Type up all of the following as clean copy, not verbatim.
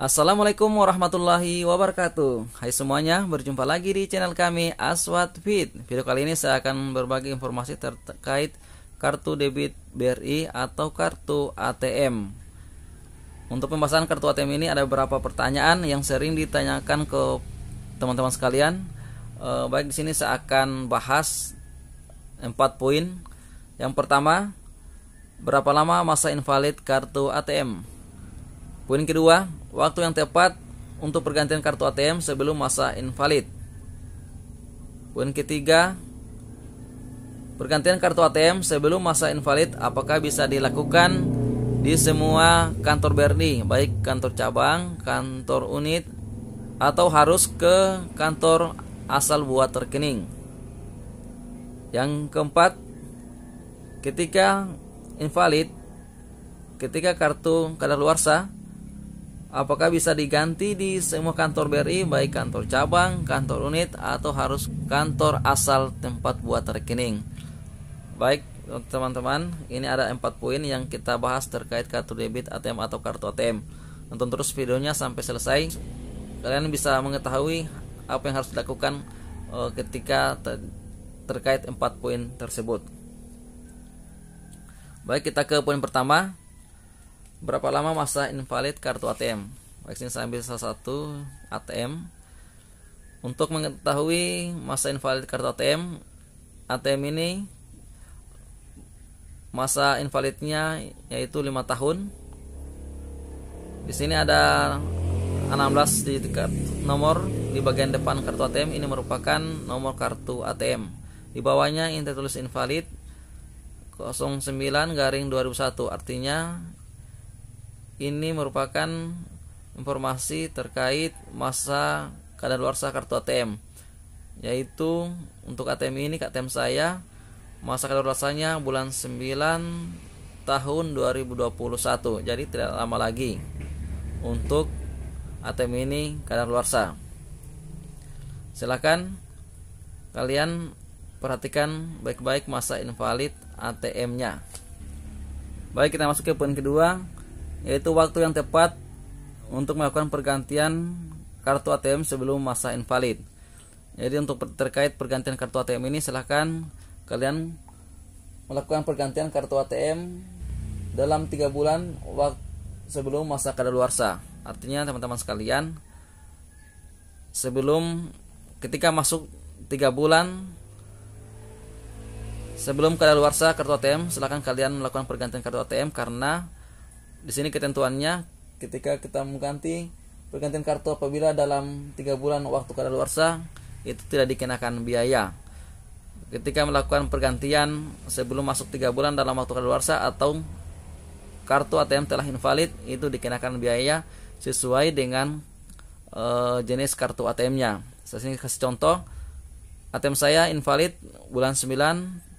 Assalamualaikum warahmatullahi wabarakatuh. Hai semuanya, berjumpa lagi di channel kami Aswad Fit. Video kali ini saya akan berbagi informasi terkait kartu debit BRI atau kartu ATM. Untuk pembahasan kartu ATM ini ada beberapa pertanyaan yang sering ditanyakan ke teman-teman sekalian. Baik, di sini saya akan bahas 4 poin. Yang pertama, berapa lama masa invalid kartu ATM? Poin kedua, waktu yang tepat untuk pergantian kartu ATM sebelum masa invalid. Poin ketiga, pergantian kartu ATM sebelum masa invalid apakah bisa dilakukan di semua kantor BRI, baik kantor cabang, kantor unit, atau harus ke kantor asal buat rekening. Yang keempat, ketika invalid, ketika kartu kadaluarsa, apakah bisa diganti di semua kantor BRI, baik kantor cabang, kantor unit, atau harus kantor asal tempat buat rekening? Baik teman-teman, ini ada 4 poin yang kita bahas terkait kartu debit ATM atau kartu ATM. Tonton terus videonya sampai selesai. Kalian bisa mengetahui apa yang harus dilakukan ketika terkait 4 poin tersebut. Baik, kita ke poin pertama. Berapa lama masa invalid kartu ATM? Baik, sini saya ambil salah satu ATM. Untuk mengetahui masa invalid kartu ATM, ATM ini masa invalidnya yaitu 5 tahun. Di sini ada 16 di nomor di bagian depan kartu ATM. Ini merupakan nomor kartu ATM. Di bawahnya ini tertulis invalid 09/2001, artinya ini merupakan informasi terkait masa kadaluarsa kartu ATM, yaitu untuk ATM ini, ATM saya, masa kadaluarsanya bulan 9 tahun 2021. Jadi tidak lama lagi untuk ATM ini kadaluarsa. Silakan kalian perhatikan baik-baik masa invalid ATM-nya. Baik, kita masuk ke poin kedua, yaitu waktu yang tepat untuk melakukan pergantian kartu ATM sebelum masa invalid. Jadi untuk terkait pergantian kartu ATM ini, silahkan kalian melakukan pergantian kartu ATM dalam 3 bulan sebelum masa kadaluarsa. Artinya teman-teman sekalian, ketika masuk 3 bulan sebelum kadaluarsa kartu ATM, silahkan kalian melakukan pergantian kartu ATM, karena di sini ketentuannya ketika kita mengganti pergantian kartu apabila dalam 3 bulan waktu kadaluarsa, itu tidak dikenakan biaya. Ketika melakukan pergantian sebelum masuk 3 bulan dalam waktu kadaluarsa atau kartu ATM telah invalid, itu dikenakan biaya sesuai dengan jenis kartu ATM-nya. Saya sini kasih contoh, ATM saya invalid bulan 9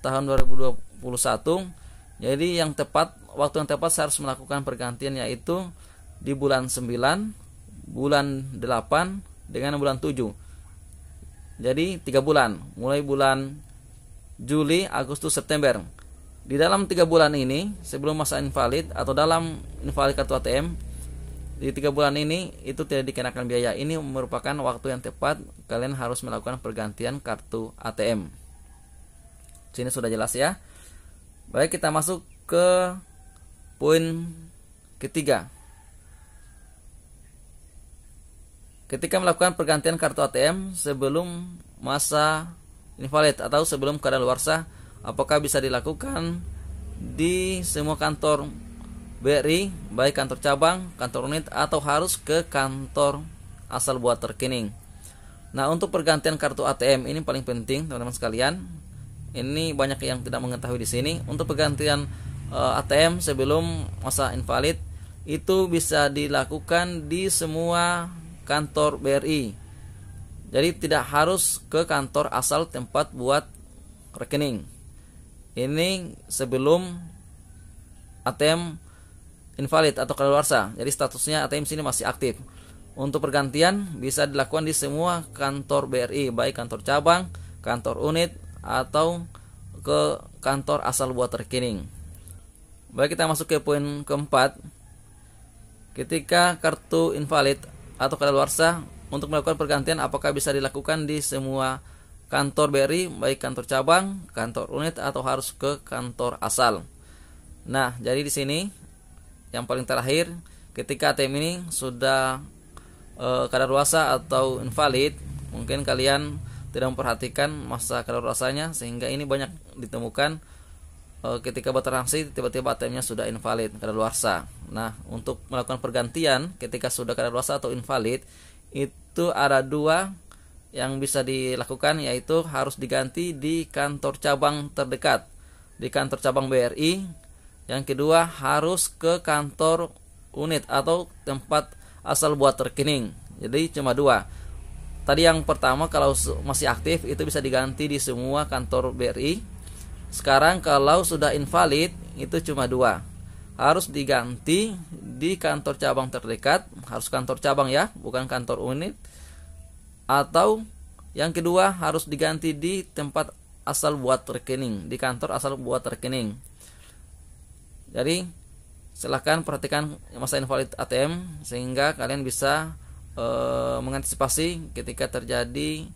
tahun 2021. Jadi waktu yang tepat saya harus melakukan pergantian yaitu di bulan 9, bulan 8 dengan bulan 7. Jadi 3 bulan, mulai bulan Juli, Agustus, September. Di dalam 3 bulan ini sebelum masa invalid atau dalam invalid kartu ATM, di 3 bulan ini itu tidak dikenakan biaya. Ini merupakan waktu yang tepat kalian harus melakukan pergantian kartu ATM. Sini sudah jelas ya. Baik, kita masuk ke poin ketiga. Ketika melakukan pergantian kartu ATM sebelum masa invalid atau sebelum kadaluarsa, apakah bisa dilakukan di semua kantor BRI, baik kantor cabang, kantor unit, atau harus ke kantor asal buat rekening? Nah, untuk pergantian kartu ATM ini paling penting teman-teman sekalian. Ini banyak yang tidak mengetahui di sini. Untuk pergantian ATM sebelum masa invalid itu bisa dilakukan di semua kantor BRI. Jadi tidak harus ke kantor asal tempat buat rekening. Ini sebelum ATM invalid atau kadaluarsa. Jadi statusnya ATM sini masih aktif. Untuk pergantian bisa dilakukan di semua kantor BRI, baik kantor cabang, kantor unit, atau ke kantor asal buat rekening. Baik, kita masuk ke poin keempat. Ketika kartu invalid atau kadaluarsa, untuk melakukan pergantian apakah bisa dilakukan di semua kantor BRI, baik kantor cabang, kantor unit, atau harus ke kantor asal. Nah, jadi di sini yang paling terakhir, ketika ATM ini sudah kadaluarsa atau invalid, mungkin kalian tidak memperhatikan masa kadaluarsanya, sehingga ini banyak ditemukan ketika bertransaksi tiba-tiba ATM-nya sudah invalid, kadaluarsa. Nah, untuk melakukan pergantian ketika sudah kadaluarsa atau invalid, itu ada dua yang bisa dilakukan, yaitu harus diganti di kantor cabang terdekat, di kantor cabang BRI. Yang kedua harus ke kantor unit atau tempat asal buat rekening. Jadi cuma dua. Tadi yang pertama kalau masih aktif itu bisa diganti di semua kantor BRI. Sekarang kalau sudah invalid itu cuma dua, harus diganti di kantor cabang terdekat, harus kantor cabang ya, bukan kantor unit. Atau yang kedua harus diganti di tempat asal buat rekening, di kantor asal buat rekening. Jadi silahkan perhatikan masa invalid ATM sehingga kalian bisa mengantisipasi ketika terjadi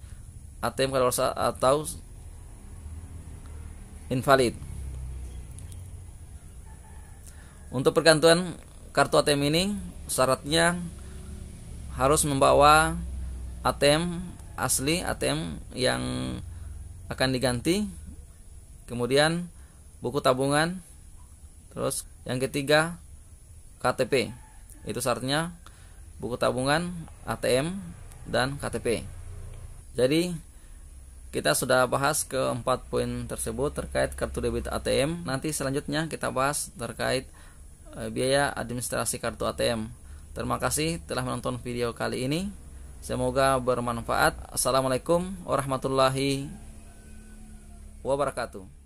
ATM kadaluarsa atau invalid. Untuk pergantian kartu ATM ini syaratnya harus membawa ATM asli, ATM yang akan diganti, kemudian buku tabungan, terus yang ketiga KTP. Itu syaratnya, buku tabungan, ATM, dan KTP. Jadi kita sudah bahas ke 4 poin tersebut terkait kartu debit ATM. Nanti selanjutnya kita bahas terkait biaya administrasi kartu ATM. Terima kasih telah menonton video kali ini. Semoga bermanfaat. Assalamualaikum warahmatullahi wabarakatuh.